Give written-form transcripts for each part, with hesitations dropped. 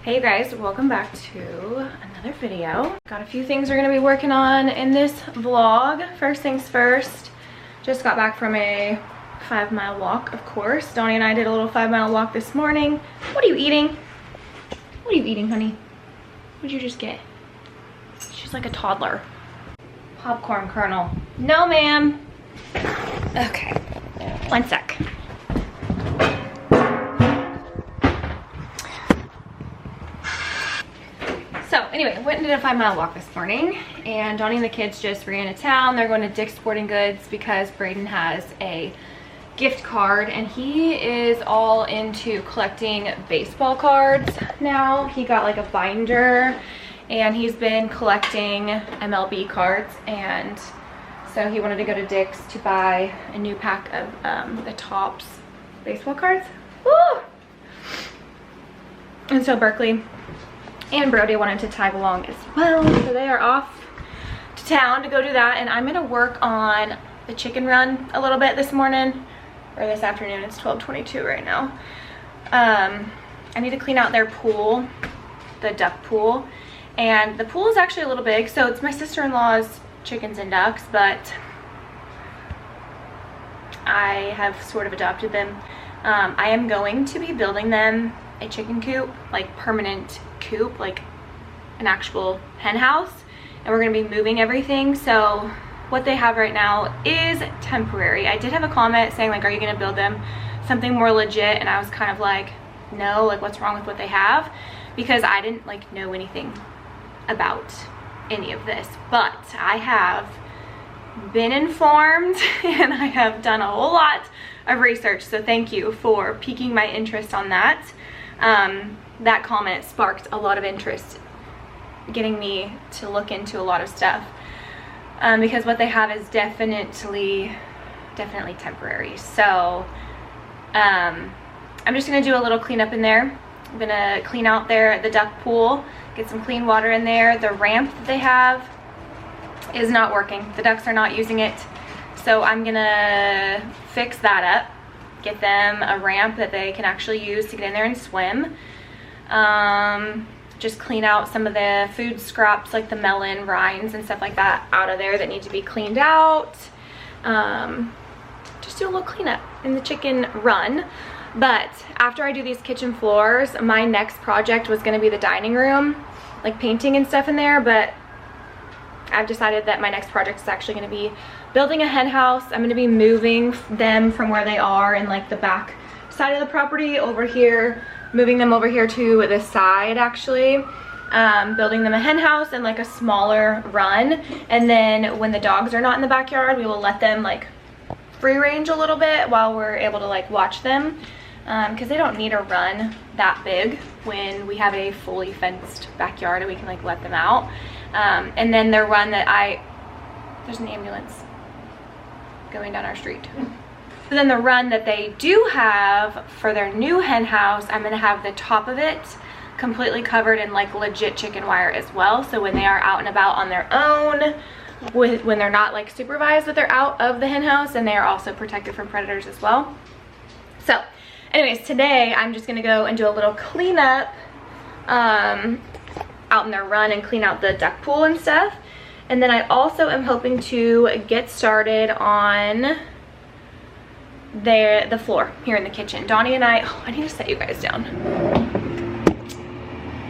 Hey you guys, welcome back to another video. Got a few things we're gonna be working on in this vlog. First things first, just got back from a 5-mile walk, of course. Donnie and I did a little 5-mile walk this morning. What are you eating? What are you eating, honey? What did you just get? She's like a toddler. Popcorn kernel. No, ma'am. Okay, one sec. So anyway, went and did a 5-mile walk this morning, and Donnie and the kids just ran to town. They're going to Dick's Sporting Goods because Braden has a gift card, and he is all into collecting baseball cards now. He got like a binder, and he's been collecting MLB cards, and so he wanted to go to Dick's to buy a new pack of the Topps baseball cards. Woo! And so Berkeley and Brody wanted to tag along as well, so they are off to town to go do that. And I'm gonna work on the chicken run a little bit this morning, or this afternoon. It's 12:22 right now. I need to clean out their pool, the duck pool, and the pool is actually a little big. So it's my sister-in-law's chickens and ducks, but I have sort of adopted them. I am going to be building them a chicken coop, like permanent coop, like an actual hen house, and we're going to be moving everything. So what they have right now is temporary. I did have a comment saying like, are you going to build them something more legit? And I was kind of like, no, like what's wrong with what they have? Because I didn't like know anything about any of this, but I have been informed and I have done a whole lot of research, so thank you for piquing my interest on that. That comment sparked a lot of interest, getting me to look into a lot of stuff, because what they have is definitely temporary. So I'm just gonna do a little cleanup in there. I'm gonna clean out the duck pool, get some clean water in there. The ramp that they have is not working. The ducks are not using it, so I'm gonna fix that up, get them a ramp that they can actually use to get in there and swim. Just clean out some of the food scraps, like the melon rinds and stuff like that, out of there that need to be cleaned out. Just do a little cleanup in the chicken run. But after I do these kitchen floors, my next project was going to be the dining room, like painting and stuff in there, but I've decided that my next project is actually going to be building a hen house. I'm going to be moving them from where they are in like the back side of the property over here, moving them over here to the side actually, building them a hen house and like a smaller run. And then when the dogs are not in the backyard, we will let them like free range a little bit while we're able to like watch them, because they don't need a run that big when we have a fully fenced backyard and we can like let them out. And then their run that there's an ambulance going down our street. So then the run that they do have for their new hen house, I'm gonna have the top of it completely covered in like legit chicken wire as well. So when they are out and about on their own, when they're not like supervised, but they're out of the hen house, and they are also protected from predators as well. So anyways, today I'm just gonna go and do a little cleanup out in their run and clean out the duck pool and stuff. And then I also am hoping to get started on the floor here in the kitchen. Donnie and I need to set you guys down.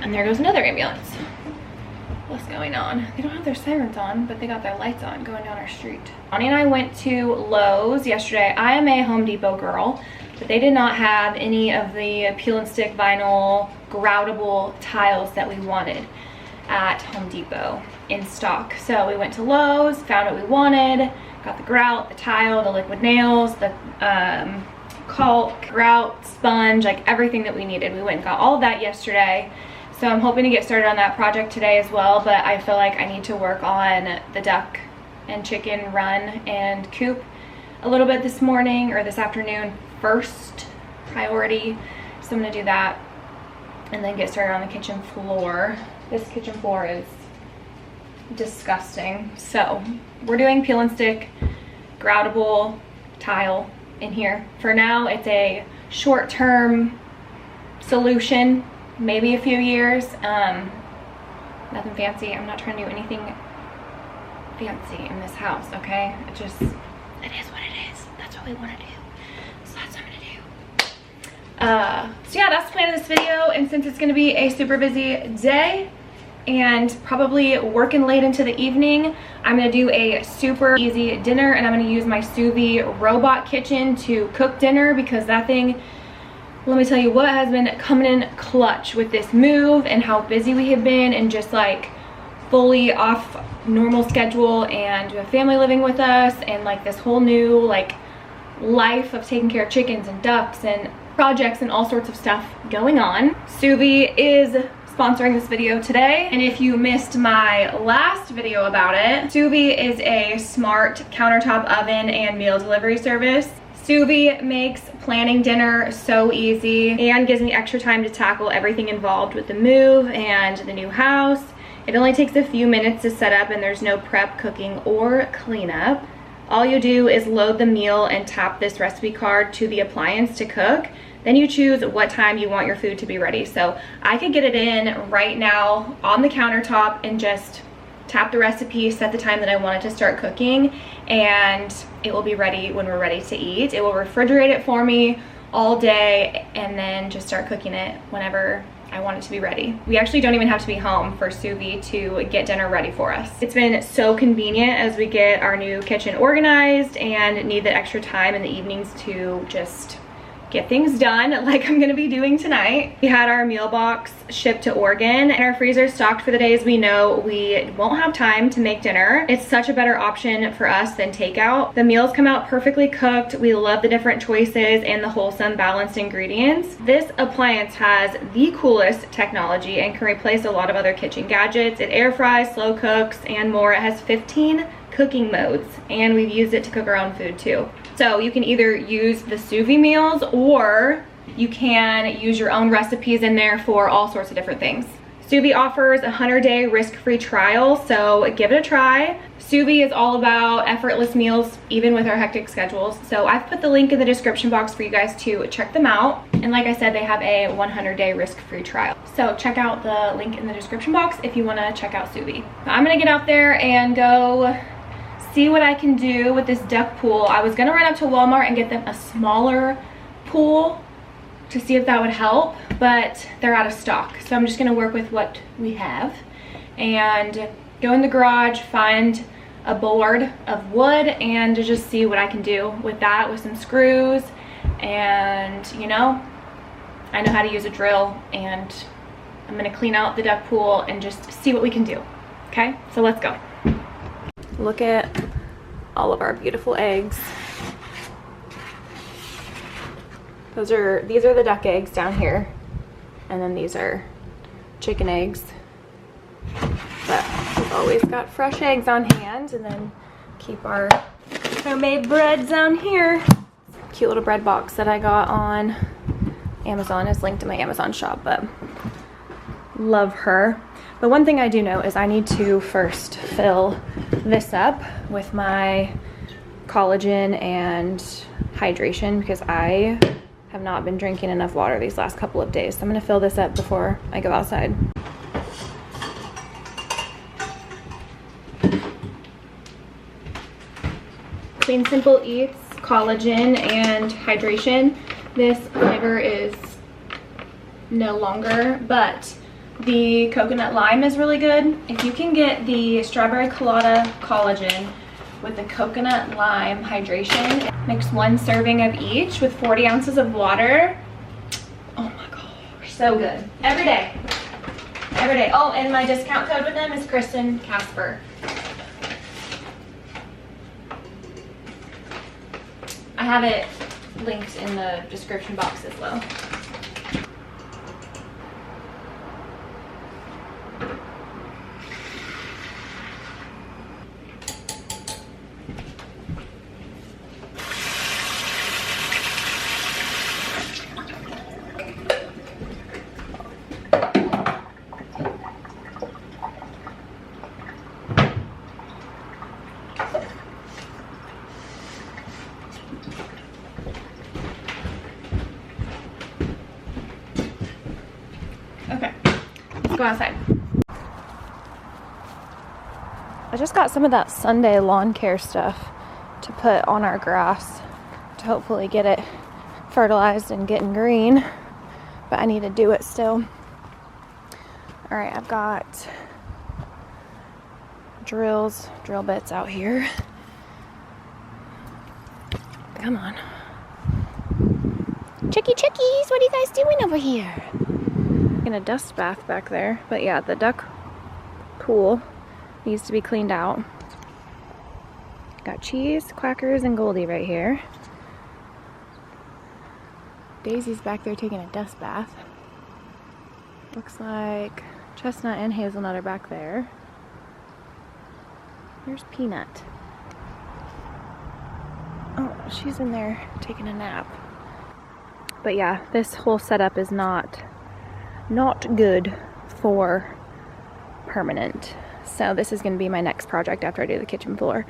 And there goes another ambulance. What's going on? They don't have their sirens on, but they got their lights on going down our street. Donnie and I went to Lowe's yesterday. I am a Home Depot girl, but they did not have any of the peel and stick vinyl groutable tiles that we wanted at Home Depot in stock. So we went to Lowe's, found what we wanted, got the grout, the tile, the liquid nails, the caulk, grout, sponge, like everything that we needed. We went and got all of that yesterday. So I'm hoping to get started on that project today as well, but I feel like I need to work on the duck and chicken run and coop a little bit this morning or this afternoon first priority. So I'm gonna do that and then get started on the kitchen floor. This kitchen floor is disgusting. So we're doing peel and stick groutable tile in here. For now, it's a short-term solution maybe a few years. Nothing fancy. I'm not trying to do anything fancy in this house, okay? It is what it is. That's what we want to do. So that's what I'm gonna do. So yeah, that's the plan of this video. And since it's gonna be a super busy day and probably working late into the evening, I'm gonna do a super easy dinner, and I'm gonna use my sous vide robot kitchen to cook dinner, because that thing, let me tell you what, has been coming in clutch with this move and how busy we have been, and just like fully off normal schedule, and we have family living with us, and like this whole new like life of taking care of chickens and ducks and projects and all sorts of stuff going on. Sous vide is sponsoring this video today, and if you missed my last video about it, sous vide is a smart countertop oven and meal delivery service. Sous vide makes planning dinner so easy and gives me extra time to tackle everything involved with the move and the new house. It only takes a few minutes to set up, and there's no prep, cooking, or cleanup. All you do is load the meal and tap this recipe card to the appliance to cook. Then you choose what time you want your food to be ready. So I could get it in right now on the countertop and just tap the recipe, set the time that I want it to start cooking, and it will be ready when we're ready to eat. It will refrigerate it for me all day, and then just start cooking it whenever I want it to be ready. We actually don't even have to be home for sous vide to get dinner ready for us. It's been so convenient as we get our new kitchen organized and need the extra time in the evenings to just get things done like I'm gonna be doing tonight. We had our meal box shipped to Oregon, and our freezer stocked for the days we know we won't have time to make dinner. It's such a better option for us than takeout. The meals come out perfectly cooked. We love the different choices and the wholesome, balanced ingredients. This appliance has the coolest technology and can replace a lot of other kitchen gadgets. It air fries, slow cooks, and more. It has 15 cooking modes, and we've used it to cook our own food too. So you can either use the sous vide meals, or you can use your own recipes in there for all sorts of different things. Sous vide offers a 100-day risk-free trial, so give it a try. Sous vide is all about effortless meals, even with our hectic schedules. So I've put the link in the description box for you guys to check them out. And like I said, they have a 100-day risk-free trial. So check out the link in the description box if you wanna check out sous vide. I'm gonna get out there and go see what I can do with this duck pool. I was gonna run up to Walmart and get them a smaller pool to see if that would help, but they're out of stock. So I'm just gonna work with what we have and go in the garage, find a board of wood, and to just see what I can do with that, with some screws. And you know, I know how to use a drill, and I'm gonna clean out the duck pool and just see what we can do. Okay, so let's go. Look at all of our beautiful eggs. These are the duck eggs down here, and then these are chicken eggs. But we've always got fresh eggs on hand, and then keep our homemade breads down here. Cute little bread box that I got on Amazon is linked in my Amazon shop, but love her. But one thing I do know is I need to first fill this up with my collagen and hydration, because I have not been drinking enough water these last couple of days. So I'm gonna fill this up before I go outside. Clean Simple Eats collagen and hydration. This flavor is no longer, but the coconut lime is really good. If you can get the strawberry colada collagen with the coconut lime hydration, mix 1 serving of each with 40 ounces of water. Oh my gosh, so good. Every day. Every day. Oh, and my discount code with them is Kristen, Kasper. I have it linked in the description box as well. go outside. I just got some of that Sunday lawn care stuff to put on our grass to hopefully get it fertilized and getting green, but I need to do it still. All right, I've got drill bits out here. Come on. Chickies, what are you guys doing over here? In a dust bath back there, but yeah, the duck pool needs to be cleaned out. Got cheese, quackers, and Goldie right here. Daisy's back there taking a dust bath. Looks like Chestnut and Hazelnut are back there. Here's Peanut. Oh, she's in there taking a nap. But yeah, this whole setup is not good for permanent. So this is going to be my next project after I do the kitchen floor.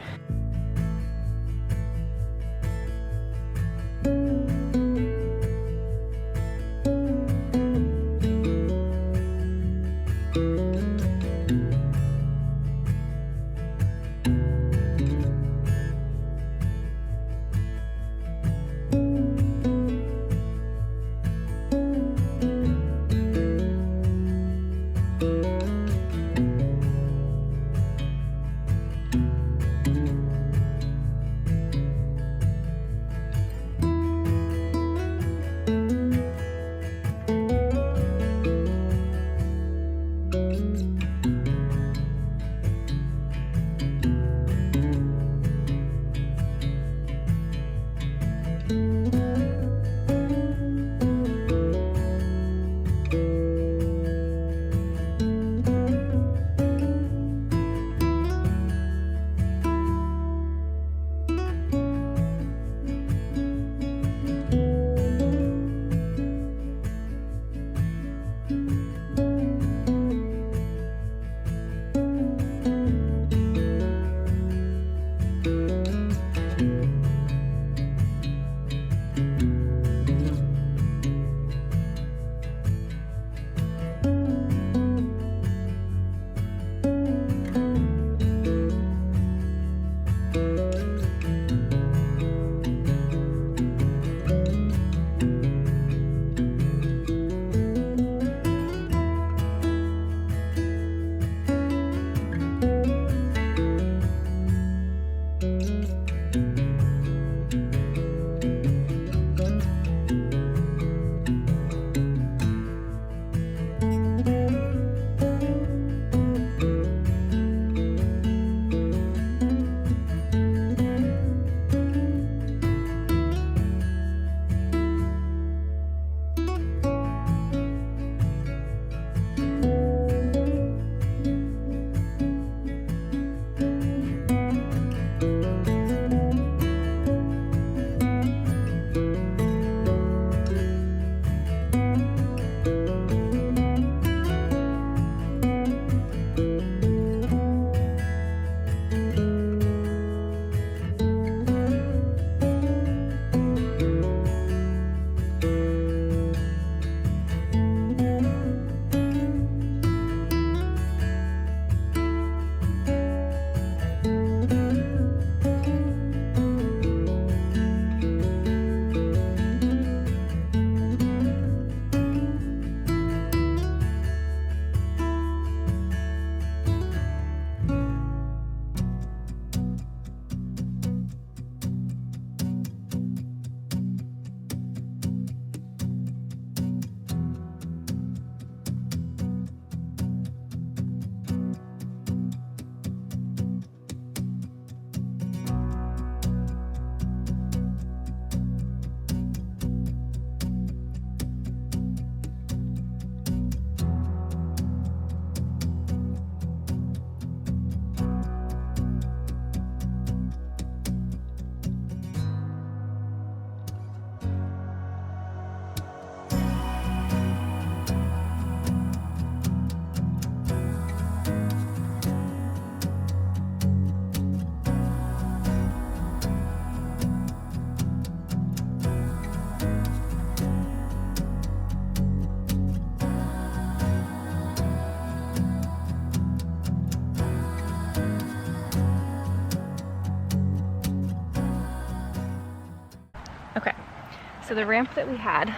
So the ramp that we had,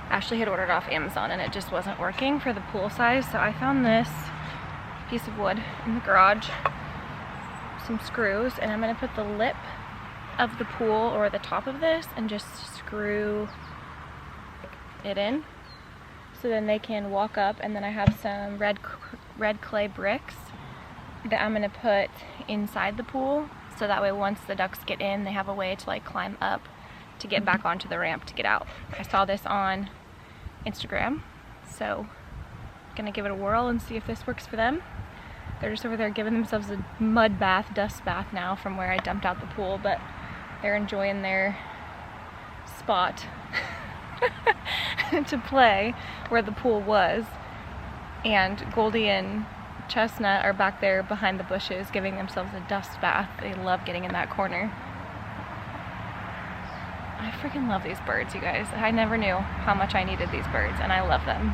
Ashley had ordered off Amazon and it just wasn't working for the pool size. So I found this piece of wood in the garage, some screws, and I'm gonna put the lip of the pool or the top of this and just screw it in. So then they can walk up, and then I have some red clay bricks that I'm gonna put inside the pool. So that way once the ducks get in, they have a way to like climb up to get back onto the ramp to get out. I saw this on Instagram, so I'm gonna give it a whirl and see if this works for them. They're just over there giving themselves a mud bath, dust bath now from where I dumped out the pool, but they're enjoying their spot to play where the pool was. And Goldie and Chestnut are back there behind the bushes giving themselves a dust bath. They love getting in that corner. I freaking love these birds, you guys. I never knew how much I needed these birds, and I love them.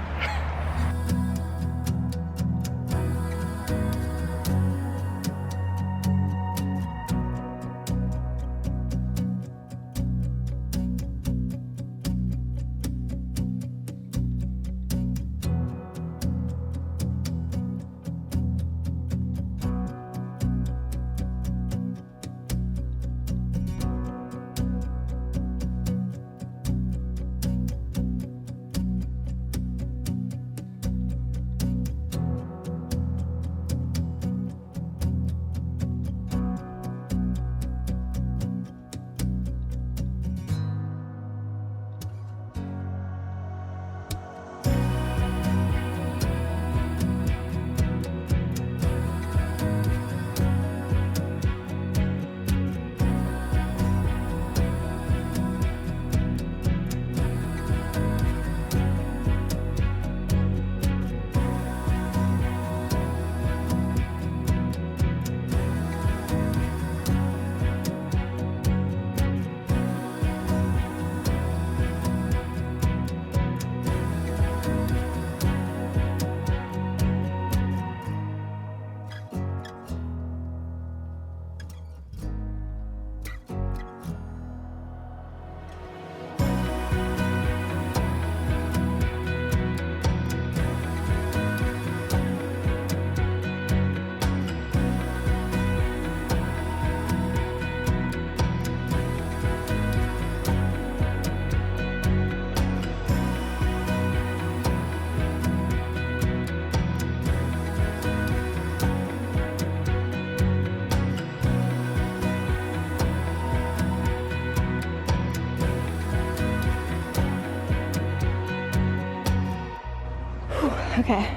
Okay,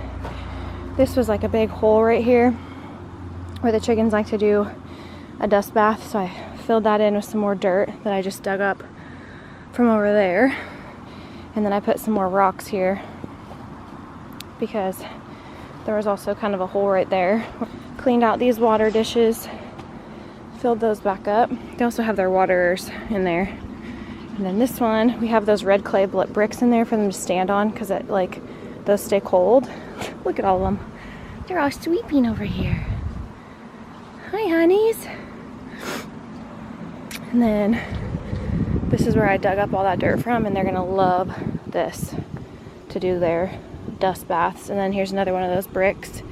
this was like a big hole right here where the chickens like to do a dust bath, so I filled that in with some more dirt that I just dug up from over there, and then I put some more rocks here because there was also kind of a hole right there. Cleaned out these water dishes, filled those back up. They also have their waterers in there. And then this one, we have those red clay bricks in there for them to stand on because it like those stay cold. Look at all of them. They're all sweeping over here. Hi, honeys. And then this is where I dug up all that dirt from, and they're gonna love this to do their dust baths. And then here's another one of those bricks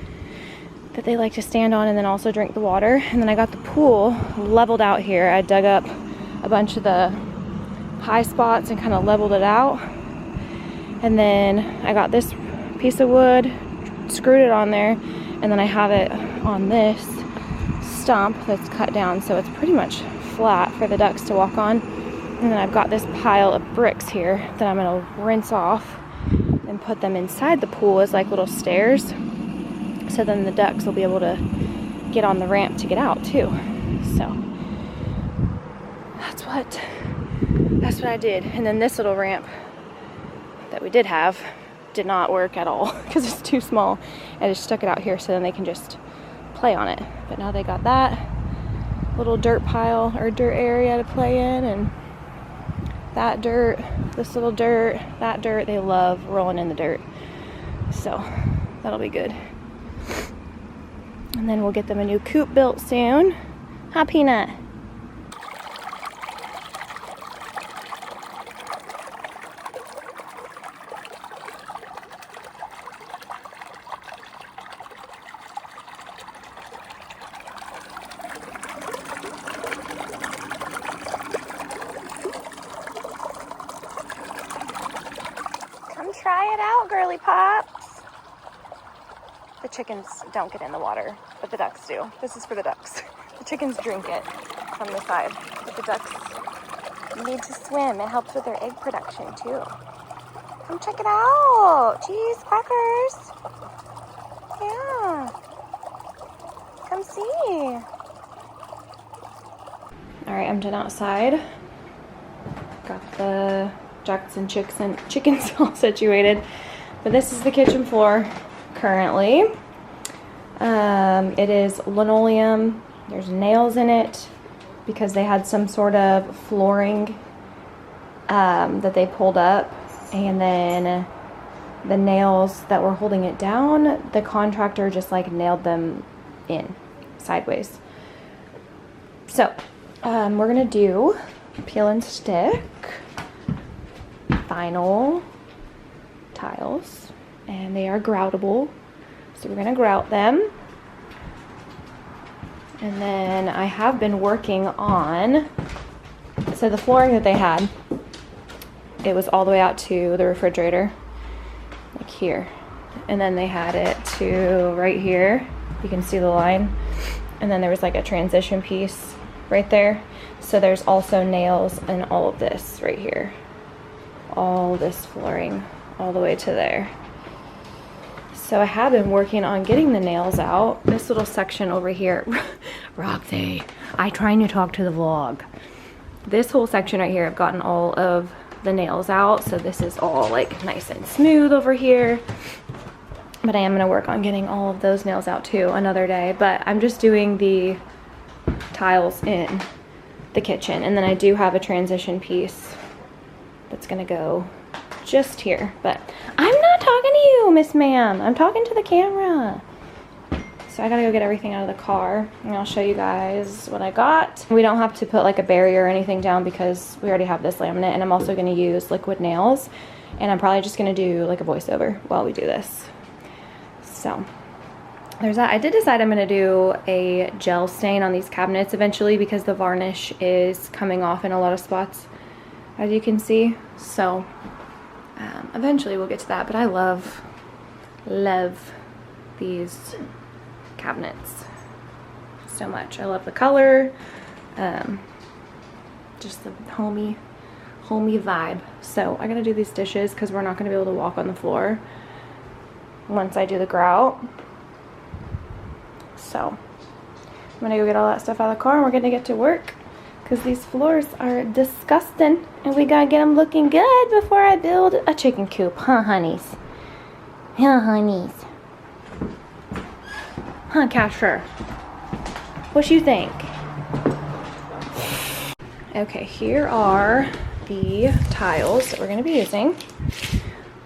that they like to stand on and then also drink the water. And then I got the pool leveled out here. I dug up a bunch of the high spots and kind of leveled it out. And then I got this piece of wood, screwed it on there, and then I have it on this stump that's cut down, so it's pretty much flat for the ducks to walk on. And then I've got this pile of bricks here that I'm gonna rinse off and put them inside the pool as like little stairs, so then the ducks will be able to get on the ramp to get out too. So that's what I did. And then this little ramp that we did have did not work at all because it's too small. I just stuck it out here so then they can just play on it. But now they got that little dirt pile or dirt area to play in, and that dirt, this little dirt, that dirt. They love rolling in the dirt, so that'll be good. And then we'll get them a new coop built soon. Hi, Peanut. girly pops. The chickens don't get in the water, but the ducks do. This is for the ducks. The chickens drink it from the side, but the ducks need to swim. It helps with their egg production too. Come check it out. Cheese, crackers. Yeah. Come see. All right, I'm done outside. Got the Jackson chickens all situated. But this is the kitchen floor currently. It is linoleum. There's nails in it because they had some sort of flooring that they pulled up, and then the nails that were holding it down, the contractor just like nailed them in sideways. So we're gonna do peel and stick vinyl tiles, and they are groutable, so we're gonna grout them. And then I have been working on, so the flooring that they had, it was all the way out to the refrigerator, like here, and then they had it to right here. You can see the line, and then there was like a transition piece right there. So there's also nails in all of this right here, all this flooring all the way to there. So I have been working on getting the nails out. This little section over here, Roxy, I trying to talk to the vlog. This whole section right here, I've gotten all of the nails out, so this is all like nice and smooth over here. But I am gonna work on getting all of those nails out too another day. But I'm just doing the tiles in the kitchen, and then I do have a transition piece that's gonna go just here. But I'm not talking to you, Miss Ma'am. I'm talking to the camera. So I gotta go get everything out of the car, and I'll show you guys what I got. We don't have to put like a barrier or anything down because we already have this laminate, and I'm also gonna use liquid nails, and I'm probably just gonna do like a voiceover while we do this. So there's that. I did decide I'm gonna do a gel stain on these cabinets eventually because the varnish is coming off in a lot of spots, as you can see. So eventually we'll get to that, but I love these cabinets so much. I love the color, just the homey vibe. So I gotta do these dishes because we're not gonna be able to walk on the floor once I do the grout. So I'm gonna go get all that stuff out of the car, and we're gonna get to work because these floors are disgusting, and we gotta get them looking good before I build a chicken coop. Huh, honeys? Huh, honeys? Huh, Kasper? What you think? Okay, here are the tiles that we're gonna be using.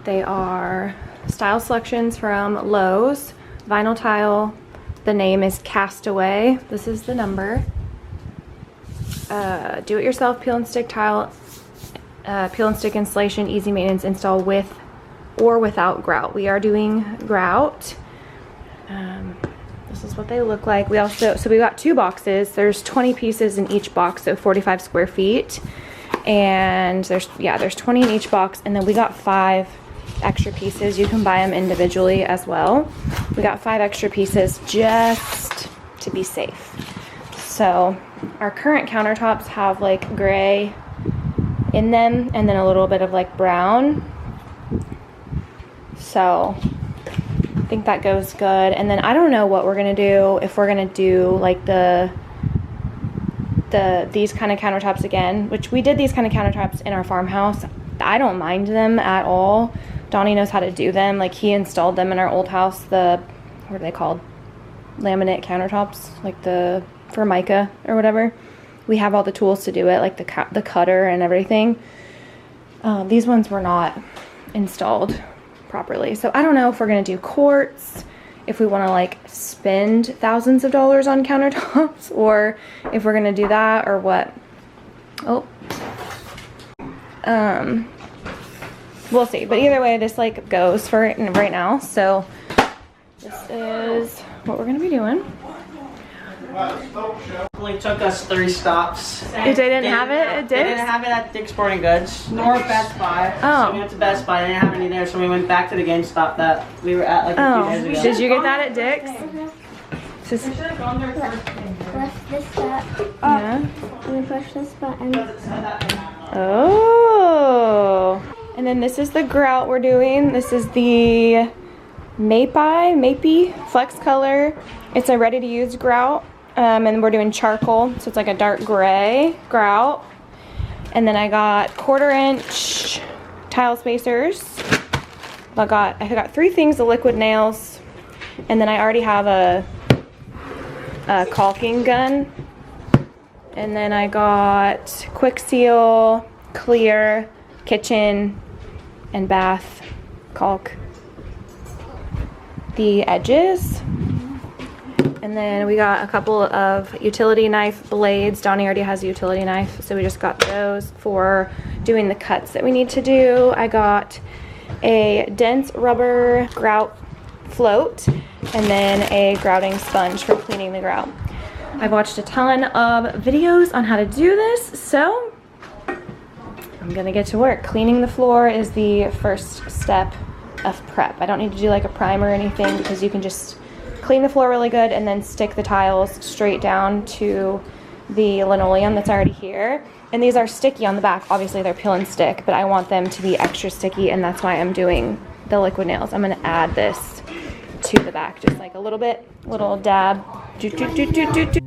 They are style selections from Lowe's. Vinyl tile. The name is Castaway. This is the number. Do-it-yourself peel and stick tile, peel and stick installation, easy maintenance install with or without grout. We are doing grout. This is what they look like. We also, so we got 2 boxes. There's 20 pieces in each box, so 45 square feet. And there's 20 in each box, and then we got 5 extra pieces. You can buy them individually as well. We got 5 extra pieces just to be safe. So our current countertops have like gray in them, and then a little bit of like brown. So I think that goes good. And then I don't know what we're gonna do, if we're gonna do like these kind of countertops again, which we did these kind of countertops in our farmhouse. I don't mind them at all. Donnie knows how to do them. Like, he installed them in our old house, what are they called? Laminate countertops, like the Formica or whatever. We have all the tools to do it, like the cutter and everything. These ones were not installed properly. So I don't know if we're gonna do quartz, if we want to like spend thousands of dollars on countertops, or if we're gonna do that or what. We'll see. But either way, this like goes for right now. So this is what we're gonna be doing. Only took us 3 stops. If they didn't have it at They Dick's? didn't have it at Dick's Sporting Goods nor Best Buy. Oh. So we went to Best Buy. They didn't have any there, so we went back to the GameStop that we were at like a few days ago. Did you get that at Dick's? Just, Press this button. yeah. Let me push this button. Oh. And then this is the grout we're doing. This is the Mapei Flex Color. It's a ready-to-use grout. And we're doing charcoal, so it's like a dark gray grout. And then I got 1/4" tile spacers. I got 3 things of liquid nails, and then I already have a caulking gun. And then I got Quick Seal, clear, kitchen, and bath caulk the edges. And then we got a couple of utility knife blades. Donnie already has a utility knife, so we just got those for doing the cuts that we need to do. I got a dense rubber grout float and then a grouting sponge for cleaning the grout. I've watched a ton of videos on how to do this, so I'm gonna get to work. Cleaning the floor is the first step of prep. I don't need to do like a primer or anything because you can just clean the floor really good and then stick the tiles straight down to the linoleum that's already here. And these are sticky on the back. Obviously they're peel and stick, but I want them to be extra sticky, and that's why I'm doing the liquid nails. I'm gonna add this to the back, just like a little bit, little dab. Do, do, do, do, do, do.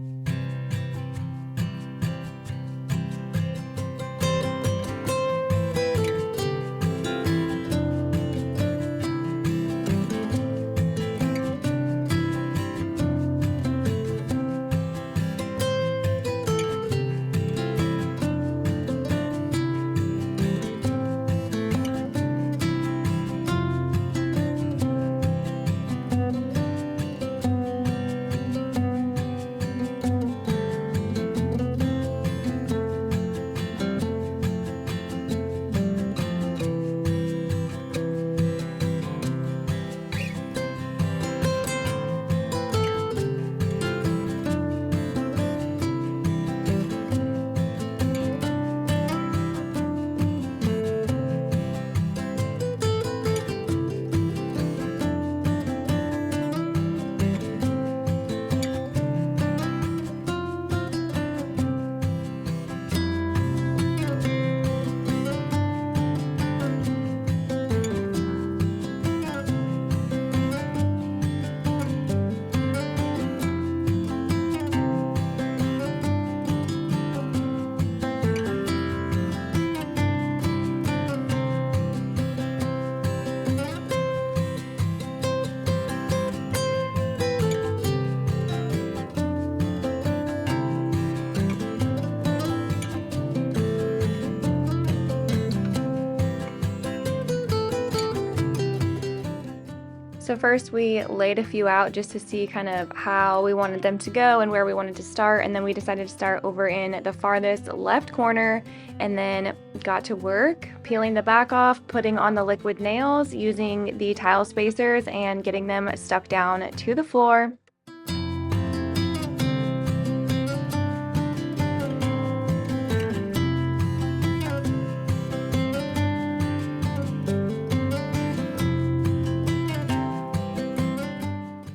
So first we laid a few out just to see kind of how we wanted them to go and where we wanted to start, and then we decided to start over in the farthest left corner and then got to work peeling the back off, putting on the liquid nails, using the tile spacers and getting them stuck down to the floor.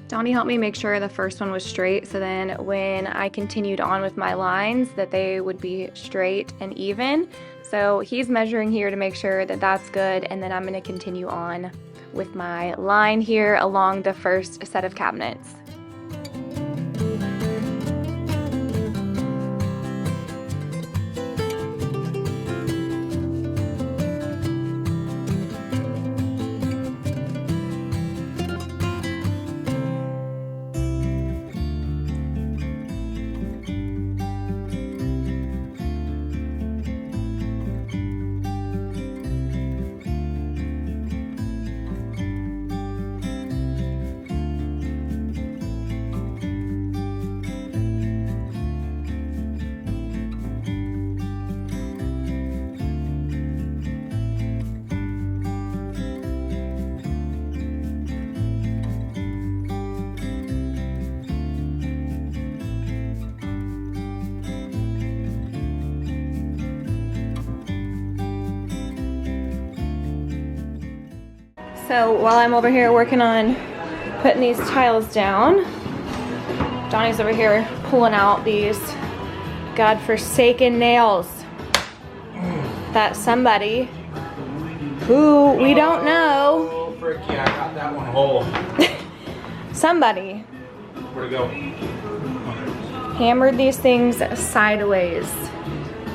Donnie helped me make sure the first one was straight, so then when I continued on with my lines that they would be straight and even. So he's measuring here to make sure that that's good, and then I'm going to continue on with my line here along the first set of cabinets. So while I'm over here working on putting these tiles down, Donnie's over here pulling out these godforsaken nails that somebody who we don't know. Oh, frick yeah, I got that one whole. Somebody Where'd it go? hammered these things sideways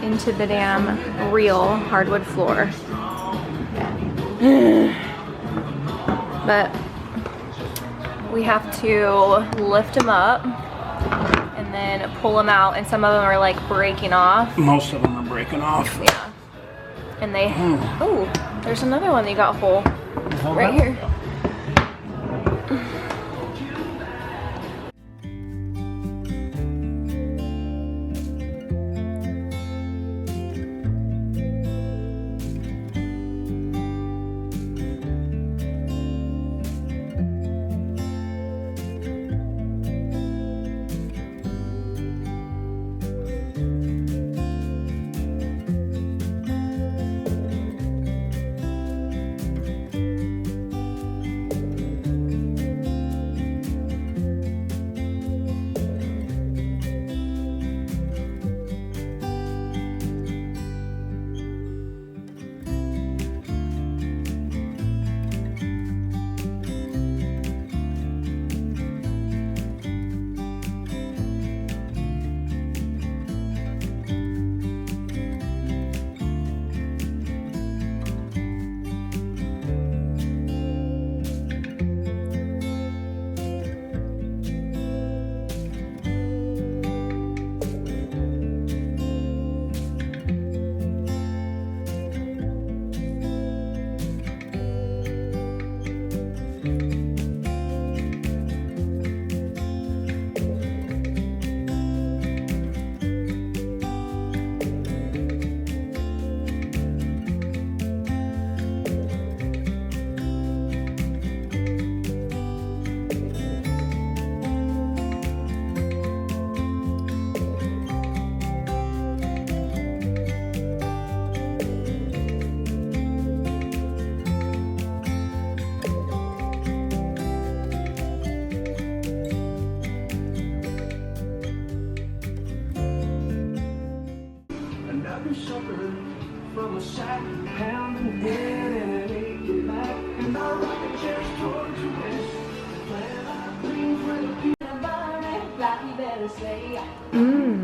into the damn real hardwood floor. But we have to lift them up and then pull them out, and some of them are like breaking off. Most of them are breaking off. Yeah. And they, oh, there's another one that you got whole right here.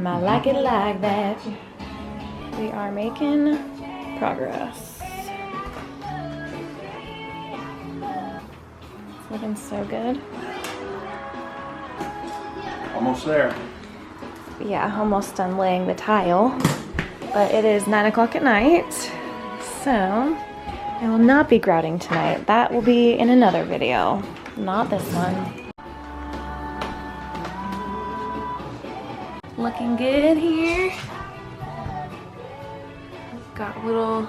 I like it like that. We are making progress. It's looking so good. Almost there. Yeah, almost done laying the tile. But it is 9 o'clock at night, so I will not be grouting tonight. That will be in another video, not this one. Looking good here. Got little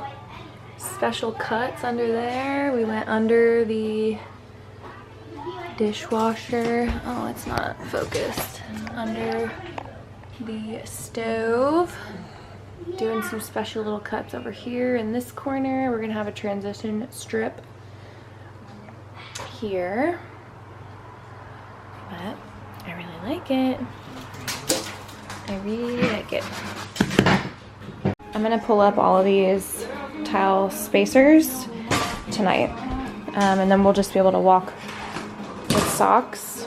special cuts under there. We went under the dishwasher. Oh, it's not focused. Under the stove. Doing some special little cuts over here in this corner. We're gonna have a transition strip here. But I really like it. I really like it. I'm gonna pull up all of these tile spacers tonight. And then we'll just be able to walk with socks.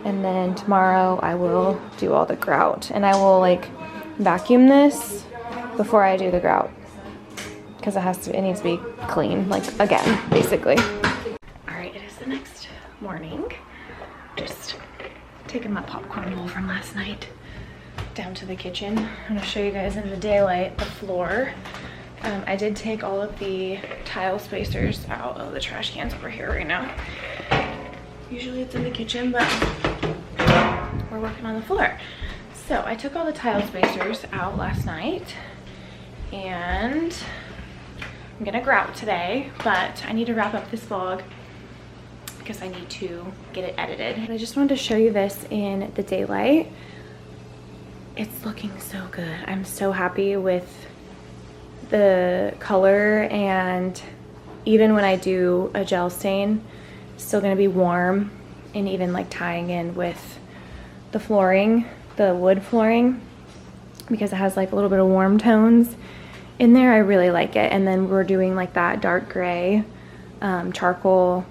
And then tomorrow I will do all the grout. And I will like vacuum this before I do the grout. Because it needs to be clean, like again, basically. Alright, it is the next morning. Just taking my popcorn bowl from last night down to the kitchen. I'm gonna show you guys in the daylight the floor. I did take all of the tile spacers out. Oh, the trash can's over here right now. Usually it's in the kitchen, but we're working on the floor. So I took all the tile spacers out last night and I'm gonna grout today, but I need to wrap up this vlog because I need to get it edited. And I just wanted to show you this in the daylight. It's looking so good. I'm so happy with the color and even when I do a gel stain, it's still gonna be warm, and even like tying in with the flooring, the wood flooring, because it has like a little bit of warm tones in there. I really like it. And then we're doing like that dark gray charcoal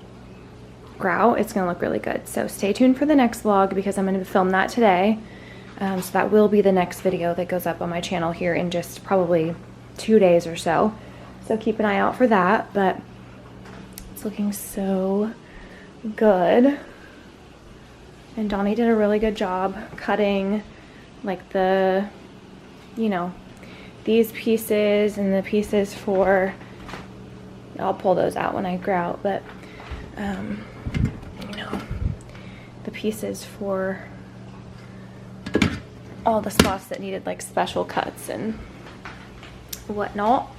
grout. It's gonna look really good. So stay tuned for the next vlog, because I'm gonna film that today. So that will be the next video that goes up on my channel here in just probably 2 days or so. So keep an eye out for that, but it's looking so good. And Donnie did a really good job cutting like the, you know, these pieces and the pieces for, I'll pull those out when I grout, but you know, the pieces for all the spots that needed like special cuts and whatnot.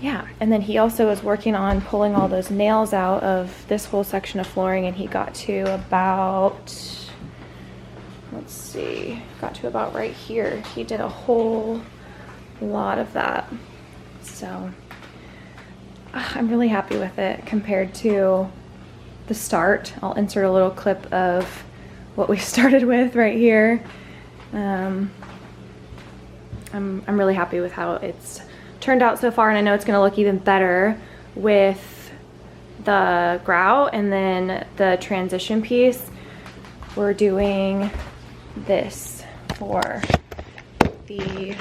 Yeah, and then he also was working on pulling all those nails out of this whole section of flooring, and he got to about, let's see, got to about right here. He did a whole lot of that. So I'm really happy with it compared to the start. I'll insert a little clip of what we started with right here. I'm really happy with how it's turned out so far, and I know it's gonna look even better with the grout. And then the transition piece, we're doing this for the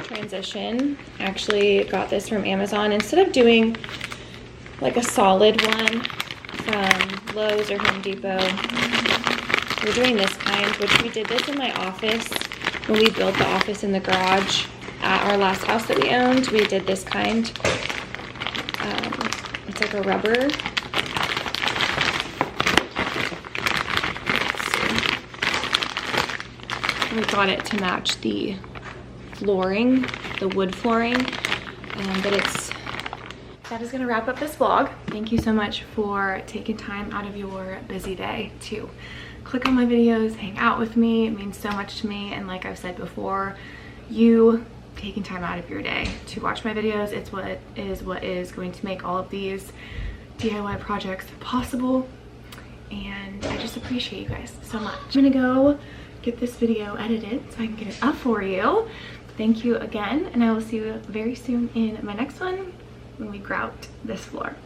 transition. Actually got this from Amazon. Instead of doing like a solid one from Lowe's or Home Depot, we're doing this kind, which we did this in my office when we built the office in the garage at our last house that we owned. We did this kind. It's like a rubber. We got it to match the flooring, the wood flooring, but that is gonna wrap up this vlog. Thank you so much for taking time out of your busy day to click on my videos, hang out with me. It means so much to me, and like I've said before, you taking time out of your day to watch my videos, it's what is going to make all of these DIY projects possible, and I just appreciate you guys so much. I'm gonna go get this video edited so I can get it up for you. Thank you again, and I will see you very soon in my next one when we grout this floor.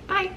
Bye.